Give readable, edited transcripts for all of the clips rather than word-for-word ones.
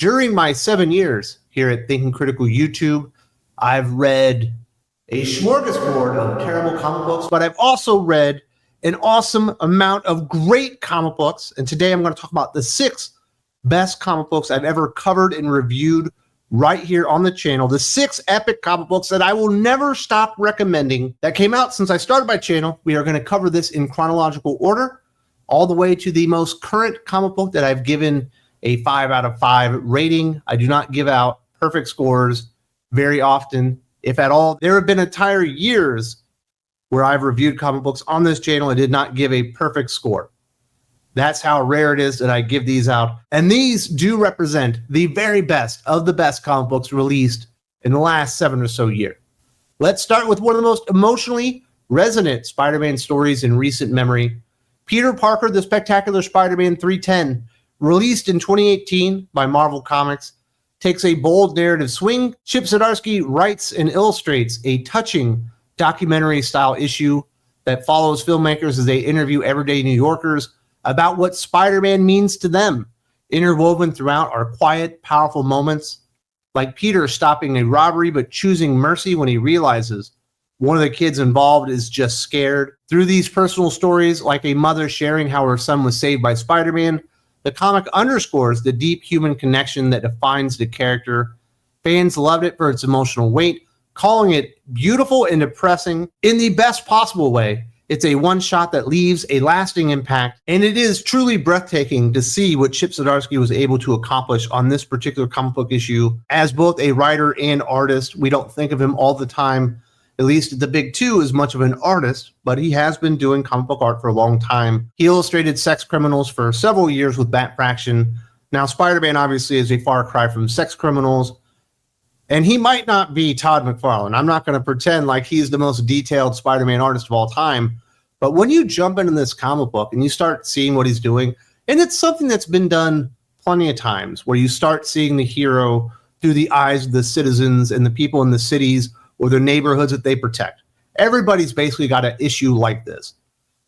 During my 7 years here at Thinking Critical YouTube, I've read a smorgasbord of terrible comic books, but I've also read an awesome amount of great comic books. And today I'm going to talk about the 6 best comic books I've ever covered and reviewed right here on the channel. The 6 epic comic books that I will never stop recommending that came out since I started my channel. We are going to cover this in chronological order, all the way to the most current comic book that I've given a 5 out of 5 rating. I do not give out perfect scores very often, if at all. There have been entire years where I've reviewed comic books on this channel and did not give a perfect score. That's how rare it is that I give these out. And these do represent the very best of the best comic books released in the last 7 or so years. Let's start with one of the most emotionally resonant Spider-Man stories in recent memory. Peter Parker, the Spectacular Spider-Man 310, released in 2018 by Marvel Comics, takes a bold narrative swing. Chip Zdarsky writes and illustrates a touching documentary-style issue that follows filmmakers as they interview everyday New Yorkers about what Spider-Man means to them. Interwoven throughout are quiet, powerful moments, like Peter stopping a robbery but choosing mercy when he realizes one of the kids involved is just scared. Through these personal stories, like a mother sharing how her son was saved by Spider-Man, the comic underscores the deep human connection that defines the character. Fans loved it for its emotional weight, calling it beautiful and depressing in the best possible way. It's a one-shot that leaves a lasting impact, and it is truly breathtaking to see what Chip Zdarsky was able to accomplish on this particular comic book issue. As both a writer and artist, we don't think of him all the time, at least at the big two, as much of an artist, but he has been doing comic book art for a long time. He illustrated Sex Criminals for several years with Bat Fraction. Now, Spider-Man obviously is a far cry from Sex Criminals, and he might not be Todd McFarlane. I'm not going to pretend like he's the most detailed Spider-Man artist of all time, but when you jump into this comic book and you start seeing what he's doing, and it's something that's been done plenty of times, where you start seeing the hero through the eyes of the citizens and the people in the cities or the neighborhoods that they protect. Everybody's basically got an issue like this,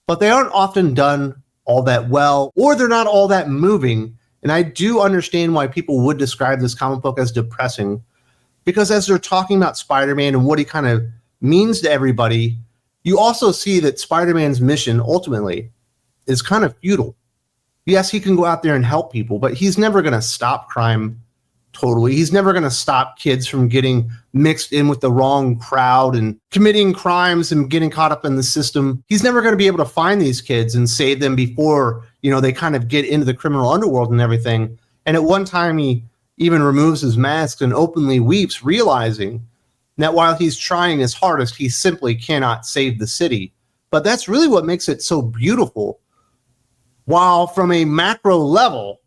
but they aren't often done all that well, or they're not all that moving. And I do understand why people would describe this comic book as depressing, because as they're talking about Spider-Man and what he kind of means to everybody, you also see that Spider-Man's mission ultimately is kind of futile. Yes, he can go out there and help people, but he's never going to stop crime totally. He's never going to stop kids from getting mixed in with the wrong crowd and committing crimes and getting caught up in the system. He's never going to be able to find these kids and save them before, they kind of get into the criminal underworld and everything. And at one time, he even removes his mask and openly weeps, realizing that while he's trying his hardest, he simply cannot save the city. But that's really what makes it so beautiful. While from a macro level,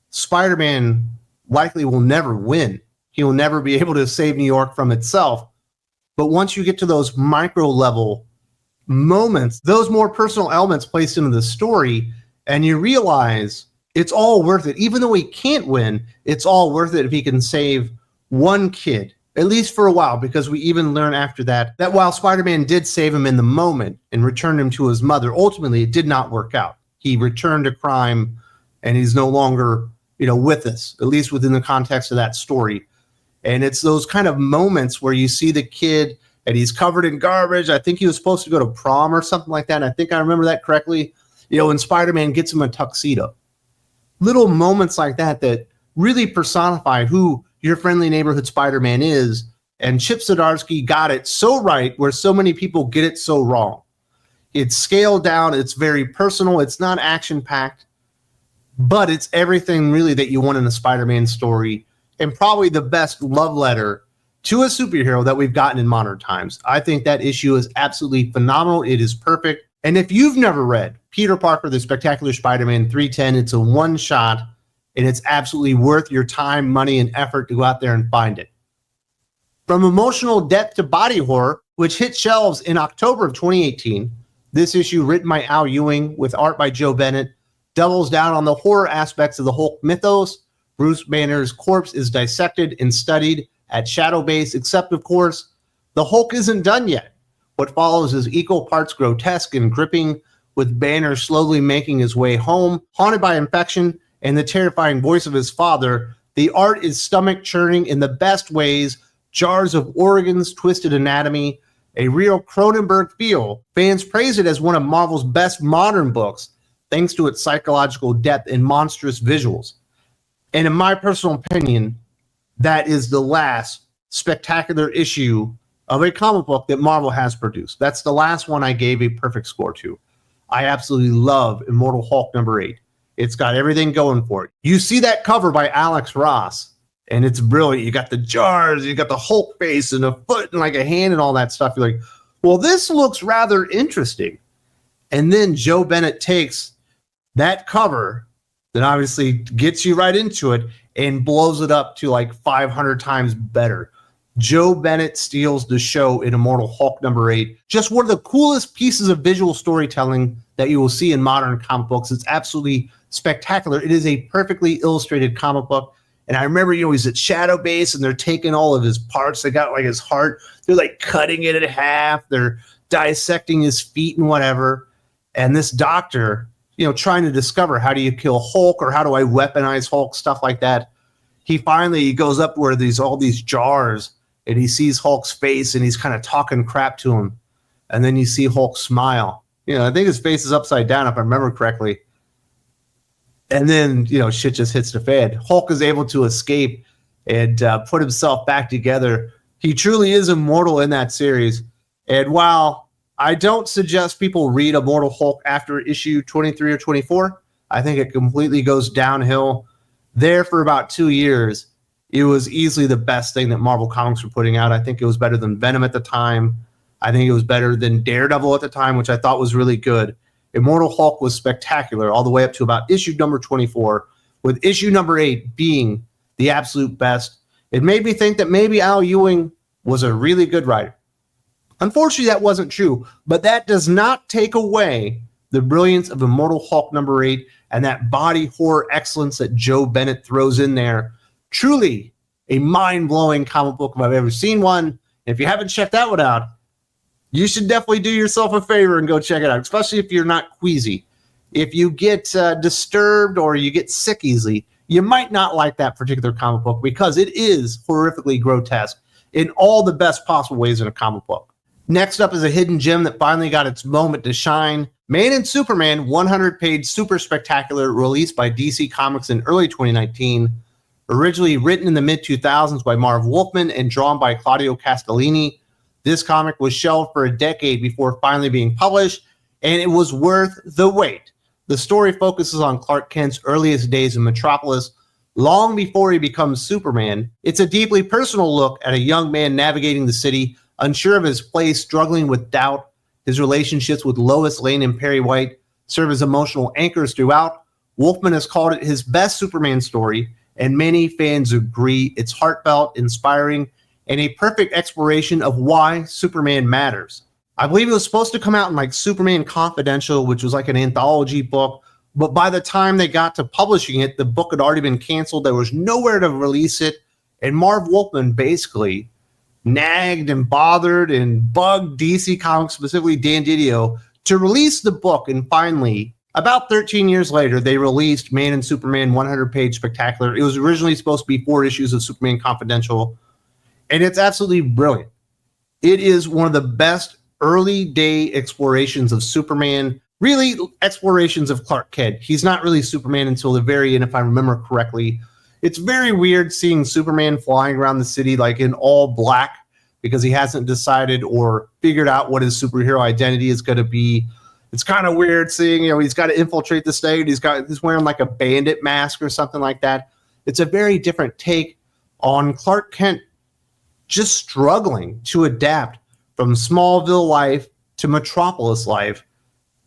Spider-Man likely will never win. He will never be able to save New York from itself. But once you get to those micro level moments, those more personal elements placed into the story, and you realize it's all worth it. Even though he can't win, it's all worth it if he can save one kid, at least for a while, because we even learn after that while Spider-Man did save him in the moment and returned him to his mother, ultimately it did not work out. He returned to crime, and he's no longer with us, at least within the context of that story. And it's those kind of moments where you see the kid and he's covered in garbage. I think he was supposed to go to prom or something like that. And I think I remember that correctly. And Spider-Man gets him a tuxedo. Little moments like that really personify who your friendly neighborhood Spider-Man is. And Chip Zdarsky got it so right where so many people get it so wrong. It's scaled down. It's very personal. It's not action-packed. But it's everything really that you want in a Spider-Man story, and probably the best love letter to a superhero that we've gotten in modern times. I think that issue is absolutely phenomenal. It is perfect. And if you've never read Peter Parker, the Spectacular Spider-Man 310, it's a one-shot, and it's absolutely worth your time, money, and effort to go out there and find it. From emotional depth to body horror, which hit shelves in October of 2018, this issue, written by Al Ewing with art by Joe Bennett, doubles down on the horror aspects of the Hulk mythos. Bruce Banner's corpse is dissected and studied at Shadow Base, except, of course, the Hulk isn't done yet. What follows is equal parts grotesque and gripping, with Banner slowly making his way home, haunted by infection and the terrifying voice of his father, The art is stomach churning in the best ways, jars of organs, twisted anatomy, a real Cronenberg feel. Fans praise it as one of Marvel's best modern books, thanks to its psychological depth and monstrous visuals. And in my personal opinion, that is the last spectacular issue of a comic book that Marvel has produced. That's the last one I gave a perfect score to. I absolutely love Immortal Hulk #8. It's got everything going for it. You see that cover by Alex Ross, and it's brilliant. You got the jars, you got the Hulk face and a foot and like a hand and all that stuff. You're like, well, this looks rather interesting. And then Joe Bennett takes that cover that obviously gets you right into it and blows it up to like 500 times better. Joe Bennett steals the show in Immortal Hulk #8. Just one of the coolest pieces of visual storytelling that you will see in modern comic books. It's absolutely spectacular. It is a perfectly illustrated comic book. And I remember, he's at Shadow Base and they're taking all of his parts. They got like his heart. They're like cutting it in half. They're dissecting his feet and whatever. And this doctor, trying to discover how do you kill Hulk or how do I weaponize Hulk, stuff like that. He finally goes up where all these jars and he sees Hulk's face and he's kind of talking crap to him. And then you see Hulk smile. I think his face is upside down if I remember correctly. And then, shit just hits the fan. Hulk is able to escape and put himself back together. He truly is immortal in that series. And while I don't suggest people read Immortal Hulk after issue 23 or 24, I think it completely goes downhill. There for about 2 years, it was easily the best thing that Marvel Comics were putting out. I think it was better than Venom at the time. I think it was better than Daredevil at the time, which I thought was really good. Immortal Hulk was spectacular all the way up to about issue number 24, with issue number 8 being the absolute best. It made me think that maybe Al Ewing was a really good writer. Unfortunately, that wasn't true, but that does not take away the brilliance of Immortal Hulk #8 and that body horror excellence that Joe Bennett throws in there. Truly a mind-blowing comic book if I've ever seen one. And if you haven't checked that one out, you should definitely do yourself a favor and go check it out, especially if you're not queasy. If you get disturbed or you get sick easily, you might not like that particular comic book because it is horrifically grotesque in all the best possible ways in a comic book. Next up is a hidden gem that finally got its moment to shine. Man and Superman 100-page super spectacular, released by DC Comics in early 2019. Originally written in the mid-2000s by Marv Wolfman and drawn by Claudio Castellini, this comic was shelved for a decade before finally being published, and it was worth the wait. The story focuses on Clark Kent's earliest days in Metropolis, long before he becomes Superman. It's a deeply personal look at a young man navigating the city, unsure of his place, struggling with doubt. His relationships with Lois Lane and Perry White serve as emotional anchors throughout. Wolfman has called it his best Superman story, and many fans agree. It's heartfelt, inspiring, and a perfect exploration of why Superman matters. I believe it was supposed to come out in like Superman Confidential, which was like an anthology book, but by the time they got to publishing it, the book had already been canceled. There was nowhere to release it, and Marv Wolfman basically nagged and bothered and bugged DC Comics, specifically Dan Didio, to release the book, and finally, about 13 years later, they released Man and Superman 100-page spectacular. It was originally supposed to be 4 issues of Superman Confidential, and it's absolutely brilliant. It is one of the best early day explorations of Superman, really explorations of Clark Kent. He's not really Superman until the very end, if I remember correctly. It's very weird seeing Superman flying around the city like in all black because he hasn't decided or figured out what his superhero identity is going to be. It's kind of weird seeing, he's got to infiltrate the state. He's wearing like a bandit mask or something like that. It's a very different take on Clark Kent just struggling to adapt from Smallville life to Metropolis life.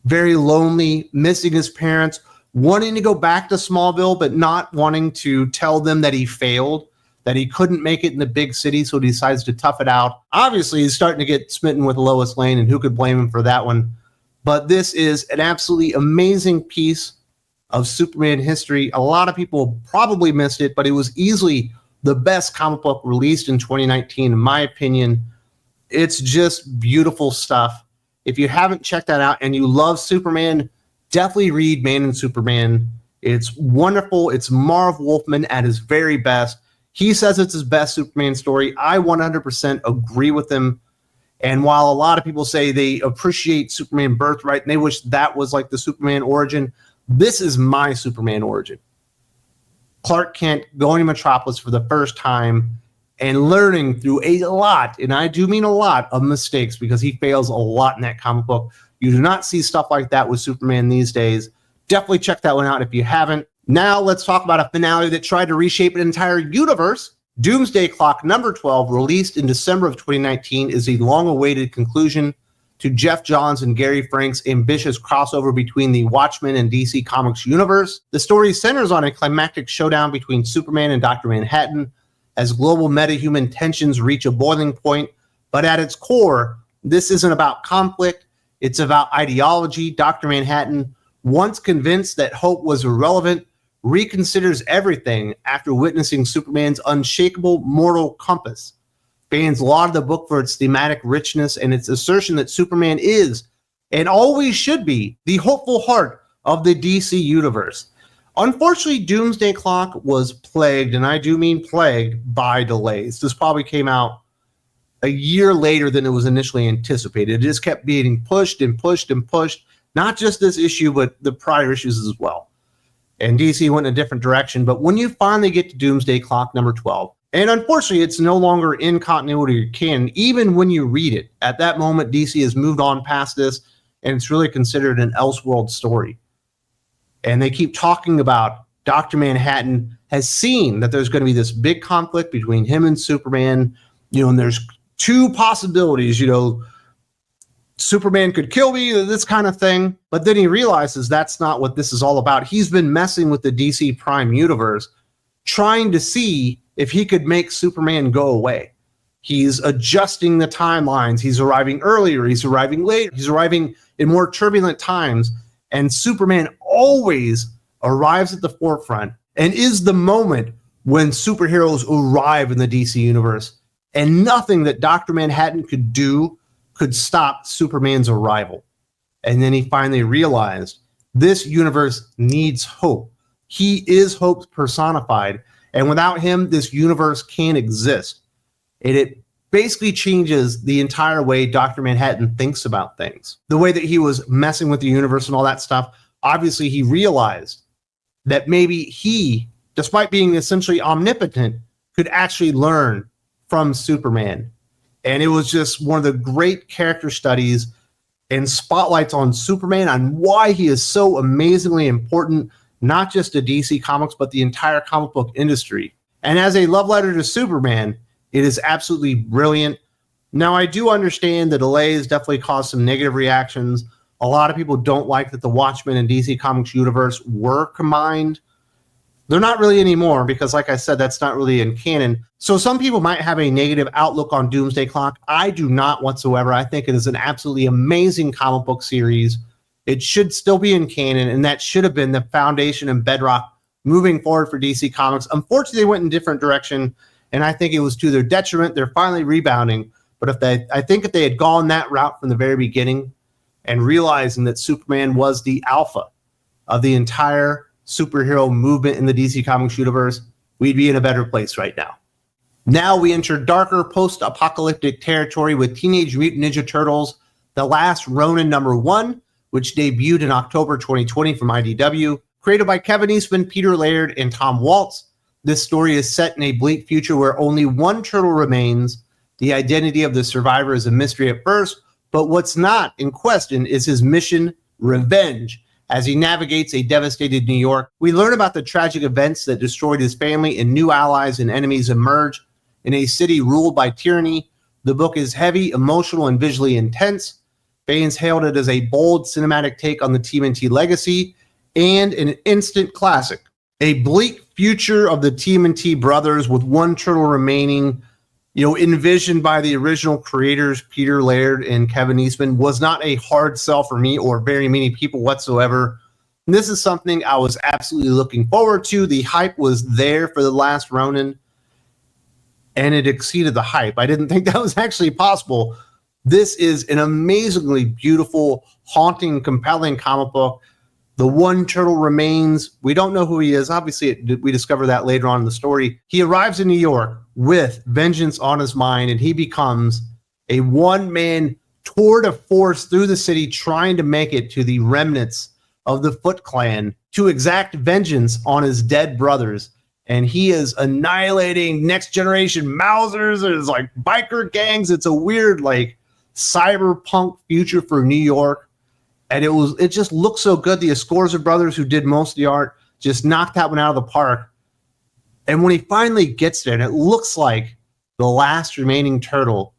Very lonely, missing his parents, wanting to go back to Smallville, but not wanting to tell them that he failed, that he couldn't make it in the big city, so he decides to tough it out. Obviously, he's starting to get smitten with Lois Lane, and who could blame him for that one? But this is an absolutely amazing piece of Superman history. A lot of people probably missed it, but it was easily the best comic book released in 2019, in my opinion. It's just beautiful stuff. If you haven't checked that out and you love Superman, definitely read Man and Superman. It's wonderful. It's Marv Wolfman at his very best. He says it's his best Superman story. I 100% agree with him. And while a lot of people say they appreciate Superman Birthright and they wish that was like the Superman origin, this is my Superman origin. Clark Kent going to Metropolis for the first time and learning through a lot, and I do mean a lot, of mistakes, because he fails a lot in that comic book. You do not see stuff like that with Superman these days. Definitely check that one out if you haven't. Now let's talk about a finale that tried to reshape an entire universe. Doomsday Clock number 12, released in December of 2019, is a long-awaited conclusion to Jeff Johns and Gary Frank's ambitious crossover between the Watchmen and DC Comics universe. The story centers on a climactic showdown between Superman and Dr. Manhattan as global metahuman tensions reach a boiling point. But at its core, this isn't about conflict. It's about ideology. Dr. Manhattan, once convinced that hope was irrelevant, reconsiders everything after witnessing Superman's unshakable moral compass. Fans laud the book for its thematic richness and its assertion that Superman is, and always should be, the hopeful heart of the DC universe. Unfortunately, Doomsday Clock was plagued, and I do mean plagued, by delays. This probably came out a year later than it was initially anticipated. It just kept being pushed and pushed and pushed, not just this issue, but the prior issues as well. And DC went in a different direction. But when you finally get to Doomsday Clock number 12, and unfortunately it's no longer in continuity or canon, even when you read it, at that moment DC has moved on past this, and it's really considered an Elseworld story. And they keep talking about Dr. Manhattan has seen that there's going to be this big conflict between him and Superman, and there's two possibilities, Superman could kill me, this kind of thing. But then he realizes that's not what this is all about. He's been messing with the DC Prime universe, trying to see if he could make Superman go away. He's adjusting the timelines. He's arriving earlier. He's arriving later. He's arriving in more turbulent times. And Superman always arrives at the forefront and is the moment when superheroes arrive in the DC universe. And nothing that Dr. Manhattan could do could stop Superman's arrival. And then he finally realized this universe needs hope. He is hope personified. And without him, this universe can't exist. And it basically changes the entire way Dr. Manhattan thinks about things. The way that he was messing with the universe and all that stuff, obviously he realized that maybe he, despite being essentially omnipotent, could actually learn from Superman. And it was just one of the great character studies and spotlights on Superman, on why he is so amazingly important, not just to DC Comics, but the entire comic book industry. And as a love letter to Superman, it is absolutely brilliant. Now, I do understand the delays definitely caused some negative reactions. A lot of people don't like that the Watchmen and DC Comics universe were combined. They're not really anymore because, like I said, that's not really in canon. So some people might have a negative outlook on Doomsday Clock. I do not whatsoever. I think it is an absolutely amazing comic book series. It should still be in canon, and that should have been the foundation and bedrock moving forward for DC Comics. Unfortunately, they went in a different direction, and I think it was to their detriment. They're finally rebounding. But I think if they had gone that route from the very beginning and realizing that Superman was the alpha of the entire superhero movement in the DC Comics universe, we'd be in a better place right now. Now we enter darker post-apocalyptic territory with Teenage Mutant Ninja Turtles, The Last Ronin number 1, which debuted in October 2020 from IDW. Created by Kevin Eastman, Peter Laird, and Tom Waltz, this story is set in a bleak future where only one turtle remains. The identity of the survivor is a mystery at first, but what's not in question is his mission, revenge. As he navigates a devastated New York, we learn about the tragic events that destroyed his family, and new allies and enemies emerge in a city ruled by tyranny. The book is heavy, emotional, and visually intense. Fans hailed it as a bold cinematic take on the TMNT legacy and an instant classic. A bleak future of the TMNT brothers with one turtle remaining, envisioned by the original creators, Peter Laird and Kevin Eastman, was not a hard sell for me or very many people whatsoever. And this is something I was absolutely looking forward to. The hype was there for The Last Ronin, and it exceeded the hype. I didn't think that was actually possible. This is an amazingly beautiful, haunting, compelling comic book. The one turtle remains. We don't know who he is. Obviously, we discover that later on in the story. He arrives in New York with vengeance on his mind, and he becomes a one-man tour de force through the city, trying to make it to the remnants of the Foot Clan to exact vengeance on his dead brothers. And he is annihilating next generation Mausers. There's like biker gangs. It's a weird, like, cyberpunk future for New York. And it just looked so good. The Escorza brothers, who did most of the art, just knocked that one out of the park. And when he finally gets there, and it looks like the last remaining turtle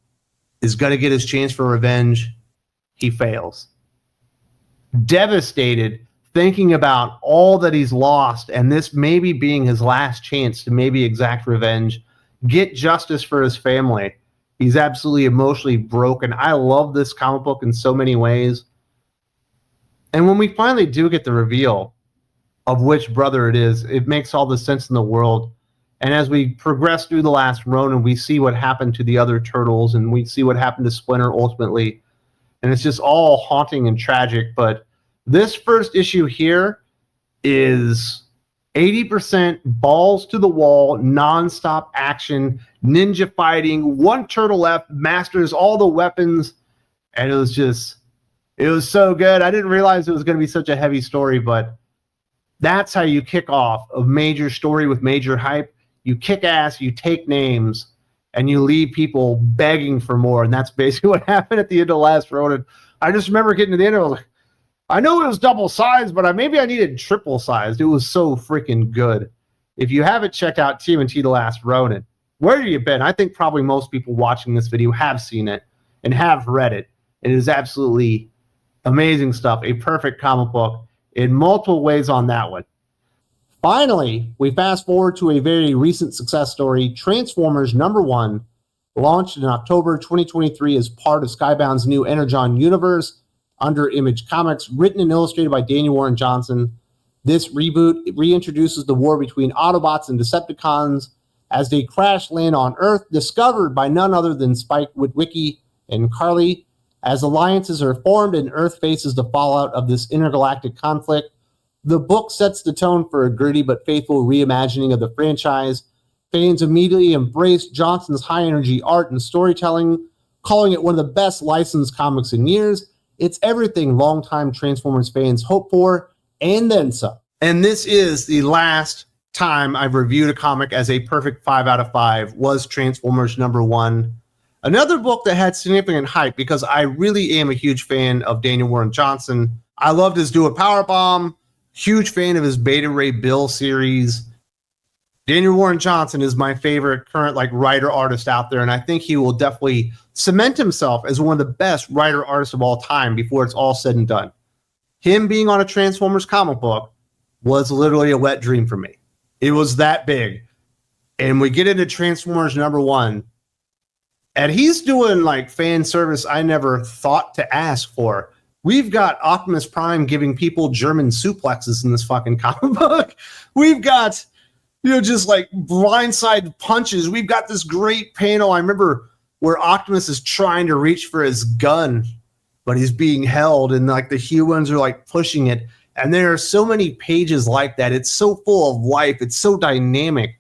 is going to get his chance for revenge, he fails. Devastated, thinking about all that he's lost, and this maybe being his last chance to maybe exact revenge, get justice for his family. He's absolutely emotionally broken. I love this comic book in so many ways. And when we finally do get the reveal of which brother it is, it makes all the sense in the world. And as we progress through the Last Ronin, we see what happened to the other turtles, and we see what happened to Splinter ultimately. And it's just all haunting and tragic. But this first issue here is 80% balls to the wall, nonstop action, ninja fighting, one turtle left, masters all the weapons. And it was so good. I didn't realize it was going to be such a heavy story, but that's how you kick off a major story with major hype. You kick ass, you take names, and you leave people begging for more. And that's basically what happened at the end of Last Ronin. I just remember getting to the end, I was like, I know it was double sized, but maybe I needed triple sized. It was so freaking good. If you haven't checked out TMNT The Last Ronin, where have you been? I think probably most people watching this video have seen it and have read it. It is absolutely amazing stuff. A perfect comic book in multiple ways on that one. Finally, we fast forward to a very recent success story. Transformers #1, launched in October 2023 as part of Skybound's new Energon universe under Image Comics, written and illustrated by Daniel Warren Johnson. This reboot reintroduces the war between Autobots and Decepticons as they crash land on Earth, discovered by none other than Spike, Witwicky, and Carly. As alliances are formed and Earth faces the fallout of this intergalactic conflict, the book sets the tone for a gritty but faithful reimagining of the franchise. Fans immediately embraced Johnson's high-energy art and storytelling, calling it one of the best licensed comics in years. It's everything longtime Transformers fans hope for, and then some. And this is the last time I've reviewed a comic as a perfect 5 out of 5, was Transformers #1. Another book that had significant hype because I really am a huge fan of Daniel Warren Johnson. I loved his Do a Powerbomb, huge fan of his Beta Ray Bill series. Daniel Warren Johnson is my favorite current writer artist out there, and I think he will definitely cement himself as one of the best writer artists of all time before it's all said and done. Him being on a Transformers comic book was literally a wet dream for me. It was that big. And we get into Transformers #1, and he's doing fan service I never thought to ask for. We've got Optimus Prime giving people German suplexes in this fucking comic book. We've got, just blindside punches. We've got this great panel. I remember where Optimus is trying to reach for his gun, but he's being held, and the humans are pushing it. And there are so many pages like that. It's so full of life. It's so dynamic.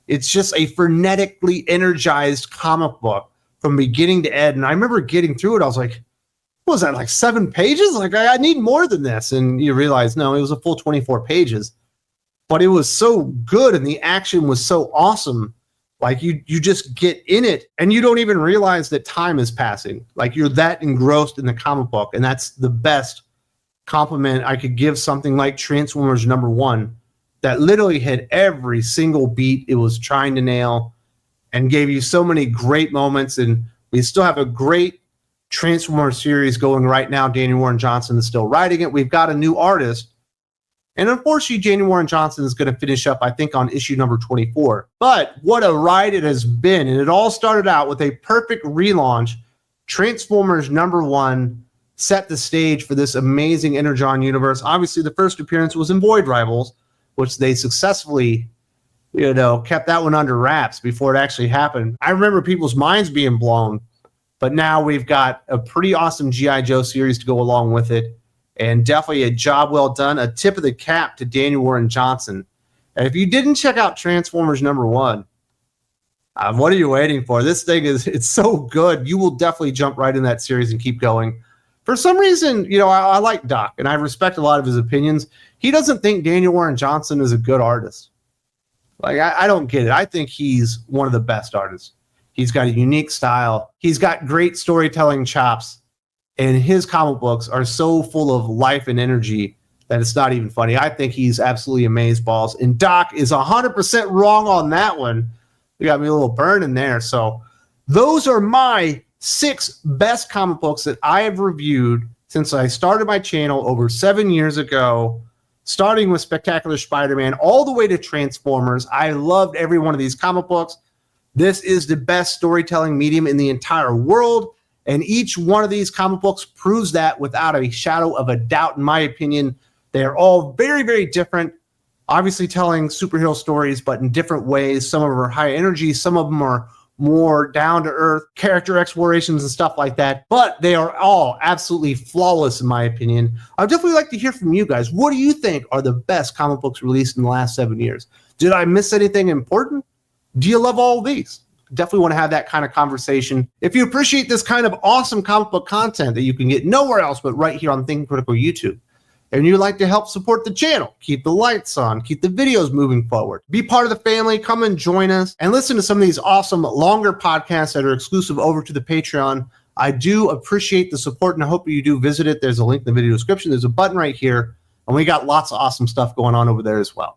It's just a frenetically energized comic book from beginning to end. And I remember getting through it. I was like, what was that, 7 pages? I need more than this. And you realize, no, it was a full 24 pages. But it was so good, and the action was so awesome. You just get in it, and you don't even realize that time is passing. You're that engrossed in the comic book, and that's the best compliment I could give something like Transformers #1 that literally hit every single beat it was trying to nail and gave you so many great moments. And we still have a great Transformers series going right now. Daniel Warren Johnson is still writing it. We've got a new artist. And unfortunately, Daniel Warren Johnson is going to finish up, I think, on issue number 24. But what a ride it has been. And it all started out with a perfect relaunch. Transformers #1 set the stage for this amazing Energon universe. Obviously, the first appearance was in Void Rivals, which they successfully, kept that one under wraps before it actually happened. I remember people's minds being blown. But now we've got a pretty awesome G.I. Joe series to go along with it. and definitely a job well done. A tip of the cap to Daniel Warren Johnson. And if you didn't check out Transformers #1, what are you waiting for? This thing it's so good. You will definitely jump right in that series and keep going. For some reason, I like Doc, and I respect a lot of his opinions. He doesn't think Daniel Warren Johnson is a good artist. Like, I don't get it. I think he's one of the best artists. He's got a unique style. He's got great storytelling chops. And his comic books are so full of life and energy that it's not even funny. I think he's absolutely amazeballs. And Doc is 100% wrong on that one. You got me a little burn in there. So those are my 6 best comic books that I have reviewed since I started my channel over 7 years ago, starting with Spectacular Spider-Man all the way to Transformers. I loved every one of these comic books. This is the best storytelling medium in the entire world. And each one of these comic books proves that without a shadow of a doubt, in my opinion. They're all very, very different. Obviously telling superhero stories, but in different ways. Some of them are high energy. Some of them are more down-to-earth character explorations and stuff like that. But they are all absolutely flawless, in my opinion. I'd definitely like to hear from you guys. What do you think are the best comic books released in the last 7 years? Did I miss anything important? Do you love all of these? Definitely want to have that kind of conversation. If you appreciate this kind of awesome comic book content that you can get nowhere else but right here on Thinking Critical YouTube, and you'd like to help support the channel, keep the lights on, keep the videos moving forward, be part of the family, come and join us, and listen to some of these awesome longer podcasts that are exclusive over to the Patreon. I do appreciate the support, and I hope you do visit it. There's a link in the video description. There's a button right here, and we got lots of awesome stuff going on over there as well.